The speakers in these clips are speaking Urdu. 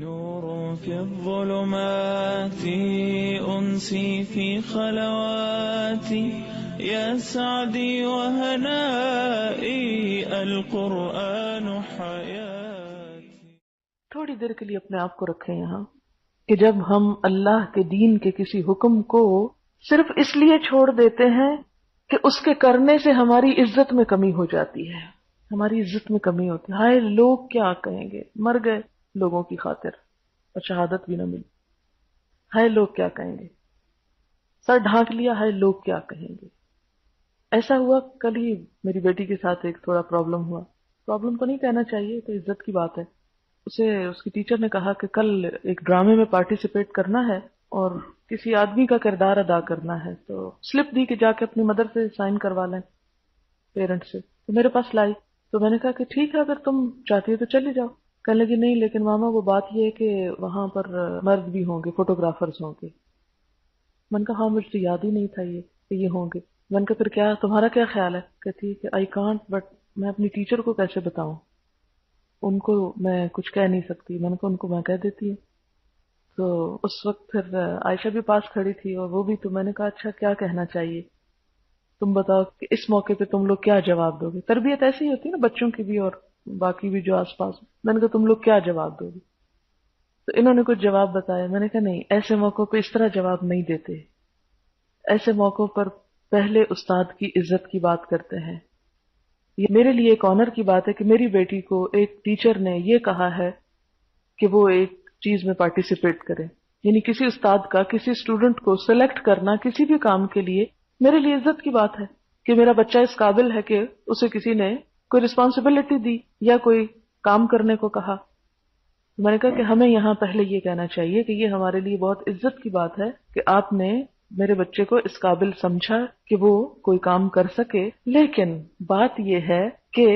نور في الظلمات أنسي في خلواتي يا سعدي وهنائي القرآن حياتي. تھوڑی دیر کے لیے اپنے آپ کو رکھیں یہاں کہ جب ہم اللہ کے دین کے کسی حکم کو صرف اس لیے چھوڑ دیتے ہیں کہ اس کے کرنے سے ہماری عزت میں کمی ہو جاتی ہے، ہماری عزت میں کمی ہوتی ہے، ہائے لوگ کیا کہیں گے، مر گئے لوگوں کی خاطر اور شہادت بھی نہ ملی، ہائے لوگ کیا کہیں گے، سر ڈھانک لیا، ہائے لوگ کیا کہیں گے. ایسا ہوا کل ہی میری بیٹی کے ساتھ ایک تھوڑا پرابلم ہوا. پرابلم تو نہیں کہنا چاہیے، تو عزت کی بات ہے. اسے اس کی ٹیچر نے کہا کہ کل ایک ڈرامے میں پارٹیسپیٹ کرنا ہے اور کسی آدمی کا کردار ادا کرنا ہے، تو سلپ دی کہ جا کے اپنی مدر سے سائن کروا لیں، پیرنٹ سے. تو میرے پاس لائی، تو میں نے کہا کہ ٹھیک ہے اگر تم چاہتی ہو تو چلی جاؤ. کہنے لگی نہیں لیکن ماما وہ بات یہ ہے کہ وہاں پر مرد بھی ہوں گے، فوٹوگرافرز ہوں گے. میں نے کہا ہاں مجھے تو یاد ہی نہیں تھا کہ یہ ہوں گے. میں نے کہا پھر کیا تمہارا کیا خیال ہے؟ کہتی ہے کہ آئی کانٹ، بٹ میں اپنی ٹیچر کو کیسے بتاؤں، ان کو میں کچھ کہہ نہیں سکتی. میں نے کہا ان کو میں کہہ دیتی ہوں. تو اس وقت پھر عائشہ بھی پاس کھڑی تھی اور وہ بھی. تو میں نے کہا اچھا کیا کہنا چاہیے، تم بتاؤ کہ اس موقع پہ تم لوگ کیا جواب دو گے. تربیت ایسی ہی ہوتی ہے نا بچوں کی بھی اور باقی بھی جو آس پاس. میں نے کہا تم لوگ کیا جواب دو گے؟ تو انہوں نے کچھ جواب بتایا. میں نے کہا نہیں، ایسے موقعوں پہ اس طرح جواب نہیں دیتے. ایسے موقعوں پر پہلے استاد کی عزت کی بات کرتے ہیں. یہ میرے لیے ایک آنر کی بات ہے کہ میری بیٹی کو ایک ٹیچر نے یہ کہا ہے کہ وہ ایک چیز میں پارٹیسپیٹ کرے. یعنی کسی استاد کا کسی اسٹوڈنٹ کو سلیکٹ کرنا کسی بھی کام کے لیے میرے لیے عزت کی بات ہے کہ میرا بچہ اس قابل ہے کہ اسے کسی نے کوئی رسپانسبلٹی دی یا کوئی کام کرنے کو کہا. میں نے کہا کہ ہمیں یہاں پہلے یہ کہنا چاہیے کہ یہ ہمارے لیے بہت عزت کی بات ہے کہ آپ نے میرے بچے کو اس قابل سمجھا کہ وہ کوئی کام کر سکے. لیکن بات یہ ہے کہ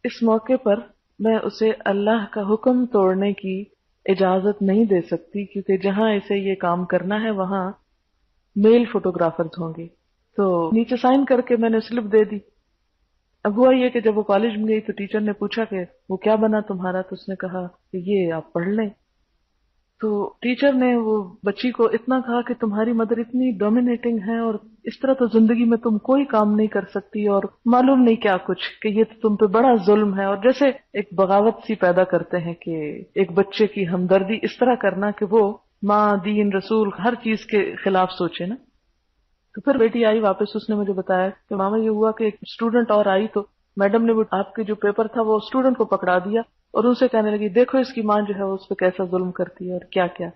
اس موقع پر میں اسے اللہ کا حکم توڑنے کی اجازت نہیں دے سکتی، کیونکہ جہاں اسے یہ کام کرنا ہے وہاں میل فوٹوگرافرز ہوں گے. تو نیچے سائن کر کے میں نے سلپ دے دی. اب ہوا یہ کہ جب وہ کالج میں گئی تو ٹیچر نے پوچھا کہ وہ کیا بنا تمہارا، تو اس نے کہا کہ یہ آپ پڑھ لیں. تو ٹیچر نے وہ بچی کو اتنا کہا کہ تمہاری مدر اتنی ڈومینیٹنگ ہے اور اس طرح تو زندگی میں تم کوئی کام نہیں کر سکتی اور معلوم نہیں کیا کچھ، کہ یہ تو تم پہ بڑا ظلم ہے. اور جیسے ایک بغاوت سی پیدا کرتے ہیں کہ ایک بچے کی ہمدردی اس طرح کرنا کہ وہ ماں، دین، رسول ہر چیز کے خلاف سوچے نا. تو پھر بیٹی آئی واپس، اس نے مجھے بتایا کہ ماما یہ ہوا کہ ایک اسٹوڈنٹ اور آئی تو میڈم نے وہ آپ کے جو پیپر تھا وہ اسٹوڈنٹ کو پکڑا دیا اور ان سے کہنے لگی دیکھو اس کی ماں جو ہے اس پہ کیسا ظلم کرتی ہے اور کیا کیا.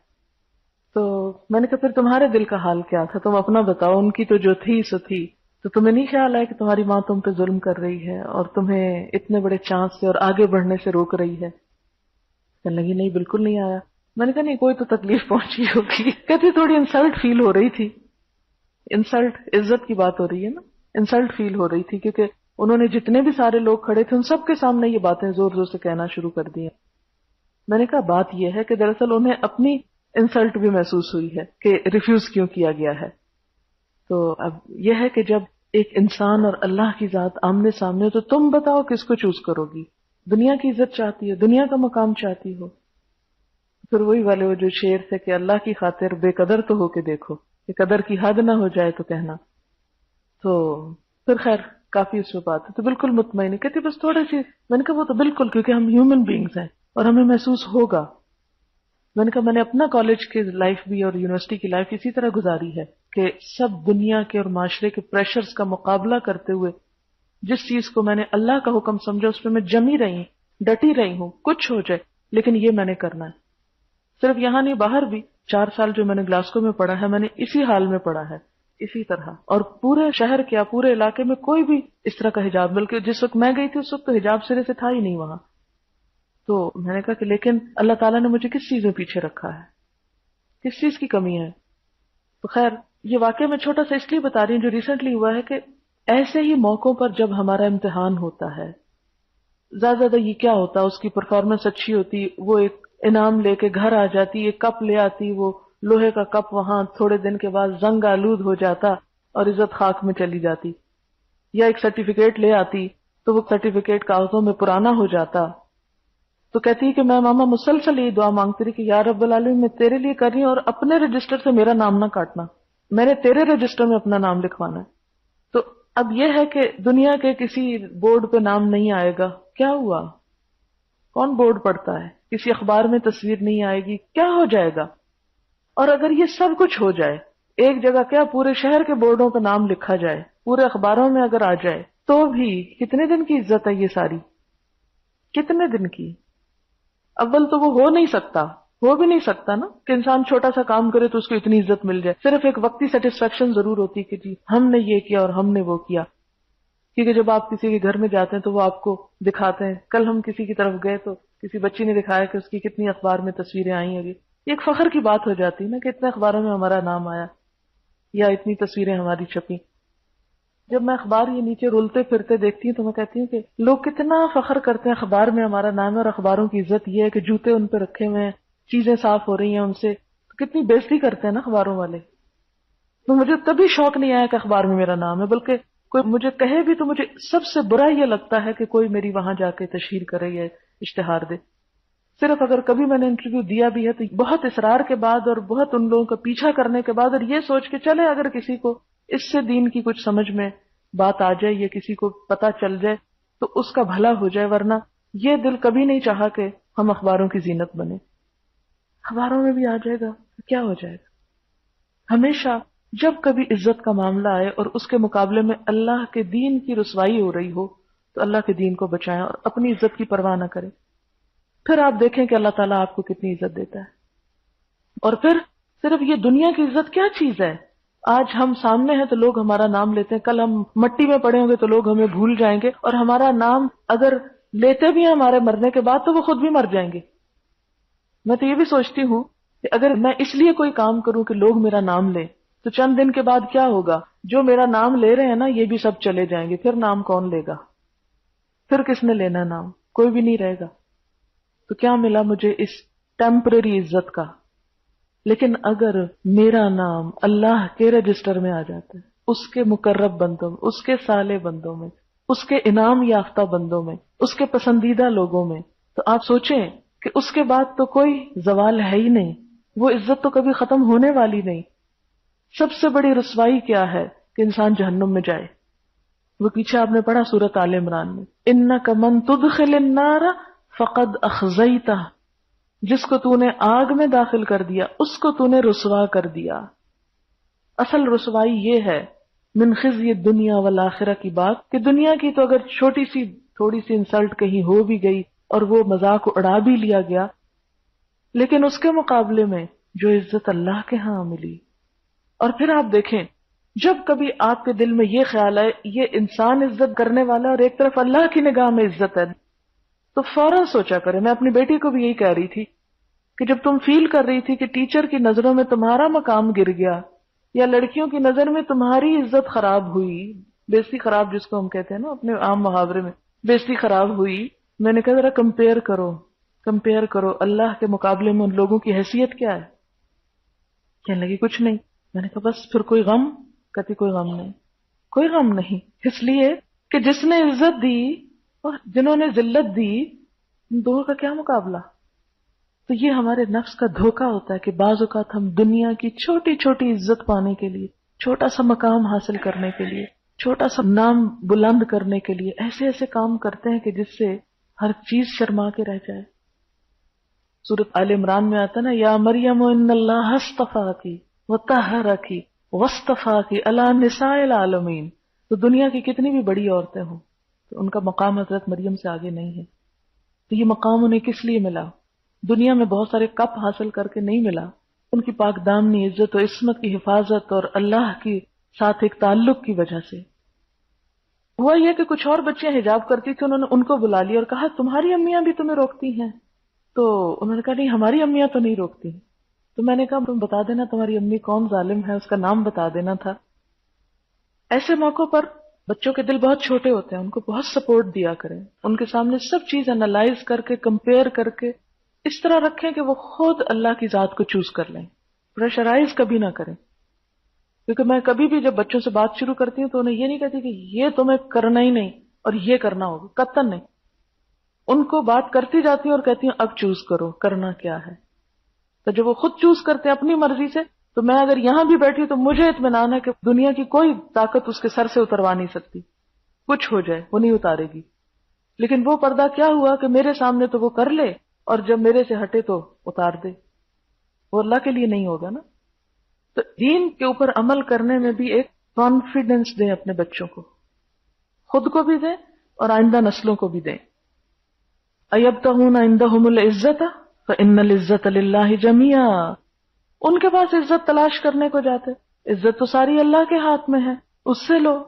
تو میں نے کہا پھر تمہارے دل کا حال کیا تھا، تم اپنا بتاؤ. ان کی تو جو تھی سو تھی. تو تمہیں نہیں خیال آیا کہ تمہاری ماں تم پہ ظلم کر رہی ہے اور تمہیں اتنے بڑے چانس سے اور آگے بڑھنے سے روک رہی ہے؟ کہنے لگی نہیں بالکل نہیں آیا. میں نے کہا نہیں کوئی تو تکلیف پہنچی ہوگی. کہتی تھوڑی انسلٹ فیل ہو رہی تھی. انسلٹ، عزت کی بات ہو رہی ہے نا، انسلٹ فیل ہو رہی تھی کیونکہ انہوں نے جتنے بھی سارے لوگ کھڑے تھے ان سب کے سامنے یہ باتیں زور زور سے کہنا شروع کر دی. میں نے کہا بات یہ ہے کہ دراصل انہیں اپنی انسلٹ بھی محسوس ہوئی ہے کہ ریفیوز کیوں کیا گیا ہے. تو اب یہ ہے کہ جب ایک انسان اور اللہ کی ذات آمنے سامنے ہو تو تم بتاؤ کس کو چوز کرو گی؟ دنیا کی عزت چاہتی ہے، دنیا کا مقام چاہتی ہو؟ پھر وہی والے وہ جو شعر تھے کہ اللہ کی خاطر بے قدر تو ہو کے دیکھو، کہ قدر کی حد نہ ہو جائے تو کہنا. تو پھر خیر کافی اس میں بات ہے. تو بالکل مطمئن ہے. کہتی بس تھوڑی سی. میں نے کہا وہ تو بالکل، کیونکہ ہم ہیومن بینگز ہیں اور ہمیں محسوس ہوگا. میں نے کہا میں نے اپنا کالج کی لائف بھی اور یونیورسٹی کی لائف اسی طرح گزاری ہے کہ سب دنیا کے اور معاشرے کے پریشرز کا مقابلہ کرتے ہوئے جس چیز کو میں نے اللہ کا حکم سمجھا اس پہ میں جمی رہی ہوں، ڈٹی رہی ہوں، کچھ ہو جائے لیکن یہ میں نے کرنا ہے. صرف یہاں نہیں، باہر بھی 4 سال جو میں نے گلاسکو میں پڑھا ہے میں نے اسی حال میں پڑھا ہے، اسی طرح. اور پورے شہر کیا پورے علاقے میں کوئی بھی اس طرح کا حجاب، بلکہ جس وقت میں گئی تھی اس وقت تو حجاب سرے سے تھا ہی نہیں وہاں. تو میں نے کہا کہ لیکن اللہ تعالیٰ نے مجھے کس چیز میں پیچھے رکھا ہے، کس چیز کی کمی ہے؟ تو خیر یہ واقعہ میں چھوٹا سا اس لیے بتا رہی ہوں جو ریسنٹلی ہوا ہے کہ ایسے ہی موقعوں پر جب ہمارا امتحان ہوتا ہے، زیادہ یہ کیا ہوتا اس کی پرفارمنس اچھی ہوتی، وہ ایک انعام لے کے گھر آ جاتی، ایک کپ لے آتی، وہ لوہے کا کپ وہاں تھوڑے دن کے بعد زنگ آلود ہو جاتا اور عزت خاک میں چلی جاتی. یا ایک سرٹیفکیٹ لے آتی تو وہ سرٹیفکیٹ کاغذوں میں پرانا ہو جاتا. تو کہتی ہے کہ میں ماما مسلسل یہ دعا مانگتی رہی کہ یا رب العالمین میں تیرے لیے کر رہی ہوں، اور اپنے رجسٹر سے میرا نام نہ کاٹنا، میں نے تیرے رجسٹر میں اپنا نام لکھوانا ہے۔ تو اب یہ ہے کہ دنیا کے کسی بورڈ پہ نام نہیں آئے گا، کیا ہوا؟ کون بورڈ پڑتا ہے؟ کسی اخبار میں تصویر نہیں آئے گی، کیا ہو جائے گا؟ اور اگر یہ سب کچھ ہو جائے، ایک جگہ کیا پورے شہر کے بورڈوں پہ نام لکھا جائے، پورے اخباروں میں اگر آ جائے، تو بھی کتنے دن کی عزت ہے یہ ساری؟ کتنے دن کی؟ اول تو وہ ہو نہیں سکتا، ہو بھی نہیں سکتا نا کہ انسان چھوٹا سا کام کرے تو اس کو اتنی عزت مل جائے۔ صرف ایک وقتی سیٹسفیکشن ضرور ہوتی کہ جی ہم نے یہ کیا اور ہم نے وہ کیا، کیونکہ جب آپ کسی کے گھر میں جاتے ہیں تو وہ آپ کو دکھاتے ہیں۔ کل ہم کسی کی طرف گئے تو کسی بچی نے دکھایا کہ اس کی کتنی اخبار میں تصویریں آئی ہیں، یہ ایک فخر کی بات ہو جاتی ہے نا کہ اتنے اخباروں میں ہمارا نام آیا یا اتنی تصویریں ہماری چھپی۔ جب میں اخبار یہ نیچے رولتے پھرتے دیکھتی ہوں تو میں کہتی ہوں کہ لوگ کتنا فخر کرتے ہیں اخبار میں ہمارا نام ہے، اور اخباروں کی عزت یہ ہے کہ جوتے ان پہ رکھے ہوئے ہیں، چیزیں صاف ہو رہی ہیں ان سے، تو کتنی بےزتی کرتے ہیں نا اخباروں والے۔ تو مجھے کبھی شوق نہیں آیا کہ اخبار میں میرا نام ہے، بلکہ کوئی مجھے کہے بھی تو مجھے سب سے برا یہ لگتا ہے کہ کوئی میری وہاں جا کے تشہیر کرے یا اشتہار دے۔ صرف اگر کبھی میں نے انٹرویو دیا بھی ہے تو بہت اصرار کے بعد اور بہت ان لوگوں کا پیچھا کرنے کے بعد، اور یہ سوچ کے چلے اگر کسی کو اس سے دین کی کچھ سمجھ میں بات آ جائے یا کسی کو پتہ چل جائے تو اس کا بھلا ہو جائے، ورنہ یہ دل کبھی نہیں چاہا کہ ہم اخباروں کی زینت بنے۔ اخباروں میں بھی آ جائے گا تو کیا ہو جائے گا؟ ہمیشہ جب کبھی عزت کا معاملہ آئے اور اس کے مقابلے میں اللہ کے دین کی رسوائی ہو رہی ہو تو اللہ کے دین کو بچائیں اور اپنی عزت کی پرواہ نہ کریں، پھر آپ دیکھیں کہ اللہ تعالیٰ آپ کو کتنی عزت دیتا ہے۔ اور پھر صرف یہ دنیا کی عزت کیا چیز ہے؟ آج ہم سامنے ہیں تو لوگ ہمارا نام لیتے ہیں، کل ہم مٹی میں پڑے ہوں گے تو لوگ ہمیں بھول جائیں گے، اور ہمارا نام اگر لیتے بھی ہیں ہمارے مرنے کے بعد تو وہ خود بھی مر جائیں گے۔ میں تو یہ بھی سوچتی ہوں کہ اگر میں اس لیے کوئی کام کروں کہ لوگ میرا نام لیں تو چند دن کے بعد کیا ہوگا؟ جو میرا نام لے رہے ہیں نا یہ بھی سب چلے جائیں گے، پھر نام کون لے گا؟ پھر کس نے لینا نام؟ کوئی بھی نہیں رہے گا۔ تو کیا ملا مجھے اس ٹیمپرری عزت کا؟ لیکن اگر میرا نام اللہ کے رجسٹر میں آ جاتا ہے، اس کے مقرب بندوں میں، اس کے صالح بندوں میں، اس کے انعام یافتہ بندوں میں، اس کے پسندیدہ لوگوں میں، تو آپ سوچیں کہ اس کے بعد تو کوئی زوال ہے ہی نہیں، وہ عزت تو کبھی ختم ہونے والی نہیں۔ سب سے بڑی رسوائی کیا ہے کہ انسان جہنم میں جائے؟ وہ پیچھے آپ نے پڑھا سورۃ آل عمران میں، اِنَّکَ مَن تُدْخِلِ النَّارَ فَقَدْ أَخْزَيْتَهُ، جس کو تو نے آگ میں داخل کر دیا اس کو تو نے رسوا کر دیا۔ اصل رسوائی یہ ہے من خزی الدنیا والآخرہ کی بات کہ دنیا کی تو اگر چھوٹی سی تھوڑی سی انسلٹ کہیں ہو بھی گئی اور وہ مذاق اڑا بھی لیا گیا، لیکن اس کے مقابلے میں جو عزت اللہ کے ہاں ملی۔ اور پھر آپ دیکھیں جب کبھی آپ کے دل میں یہ خیال ہے یہ انسان عزت کرنے والا اور ایک طرف اللہ کی نگاہ میں عزت ہے، تو فوراً سوچا کرے۔ میں اپنی بیٹی کو بھی یہی کہہ رہی تھی کہ جب تم فیل کر رہی تھی کہ ٹیچر کی نظروں میں تمہارا مقام گر گیا یا لڑکیوں کی نظر میں تمہاری عزت خراب ہوئی، بےزتی خراب جس کو ہم کہتے ہیں نا اپنے عام محاورے میں، بےزتی خراب ہوئی، میں نے کہا ذرا کمپیئر کرو اللہ کے مقابلے میں ان لوگوں کی حیثیت کیا ہے؟ کہنے لگی کچھ نہیں۔ میں نے کہا بس پھر کوئی غم؟ کہتی کوئی غم نہیں، کوئی غم نہیں، اس لیے کہ جس نے عزت دی اور جنہوں نے ذلت دی، ان دونوں کا کیا مقابلہ؟ تو یہ ہمارے نفس کا دھوکہ ہوتا ہے کہ بعض اوقات ہم دنیا کی چھوٹی چھوٹی عزت پانے کے لیے، چھوٹا سا مقام حاصل کرنے کے لیے، چھوٹا سا نام بلند کرنے کے لیے ایسے ایسے کام کرتے ہیں کہ جس سے ہر چیز شرما کے رہ جائے۔ سورۃ آل عمران میں آتا نا یا مریم ان اللہ اصطفاکی وطہرکی واصطفاکی علی نساء العالمین، تو دنیا کی کتنی بھی بڑی عورتیں ہوں تو ان کا مقام حضرت مریم سے آگے نہیں ہے۔ تو یہ مقام انہیں کس لیے ملا؟ دنیا میں بہت سارے کپ حاصل کر کے نہیں ملا، ان کی پاک دامنی عزت و عصمت کی حفاظت اور اللہ کی ساتھ ایک تعلق کی وجہ سے۔ ہوا یہ کہ کچھ اور بچیاں حجاب کرتی تھی، انہوں نے ان کو بلا لیا اور کہا تمہاری امیاں بھی تمہیں روکتی ہیں؟ تو انہوں نے کہا نہیں ہماری امیاں تو نہیں روکتی۔ تو میں نے کہا تم بتا دینا تمہاری امی کون ظالم ہے، اس کا نام بتا دینا تھا۔ ایسے موقعوں پر بچوں کے دل بہت چھوٹے ہوتے ہیں، ان کو بہت سپورٹ دیا کریں، ان کے سامنے سب چیز انالائز کر کے کمپیئر کر کے اس طرح رکھیں کہ وہ خود اللہ کی ذات کو چوز کر لیں، پریشرائز کبھی نہ کریں۔ کیونکہ میں کبھی بھی جب بچوں سے بات شروع کرتی ہوں تو انہیں یہ نہیں کہتی کہ یہ تمہیں کرنا ہی نہیں اور یہ کرنا ہوگا، قطعاً نہیں۔ ان کو بات کرتی جاتی ہوں اور کہتی ہوں اب چوز کرو کرنا کیا ہے. تو جب وہ خود چوز کرتے ہیں اپنی مرضی سے، تو میں اگر یہاں بھی بیٹھی تو مجھے اطمینان ہے کہ دنیا کی کوئی طاقت اس کے سر سے اتروا نہیں سکتی. کچھ ہو جائے وہ نہیں اتارے گی. لیکن وہ پردہ کیا ہوا کہ میرے سامنے تو وہ کر لے اور جب میرے سے ہٹے تو اتار دے. وہ اللہ کے لیے نہیں ہوگا نا. تو دین کے اوپر عمل کرنے میں بھی ایک کانفیڈنس دیں اپنے بچوں کو، خود کو بھی دیں اور آئندہ نسلوں کو بھی دیں. اَيَبْتَغُونَ عِندَهُمُ الْعِزَّةَ فَإِنَّ الْعِزَّةَ لِلَّهِ جَمِيعًا. ان کے پاس عزت تلاش کرنے کو جاتے، عزت تو ساری اللہ کے ہاتھ میں ہے، اس سے لو.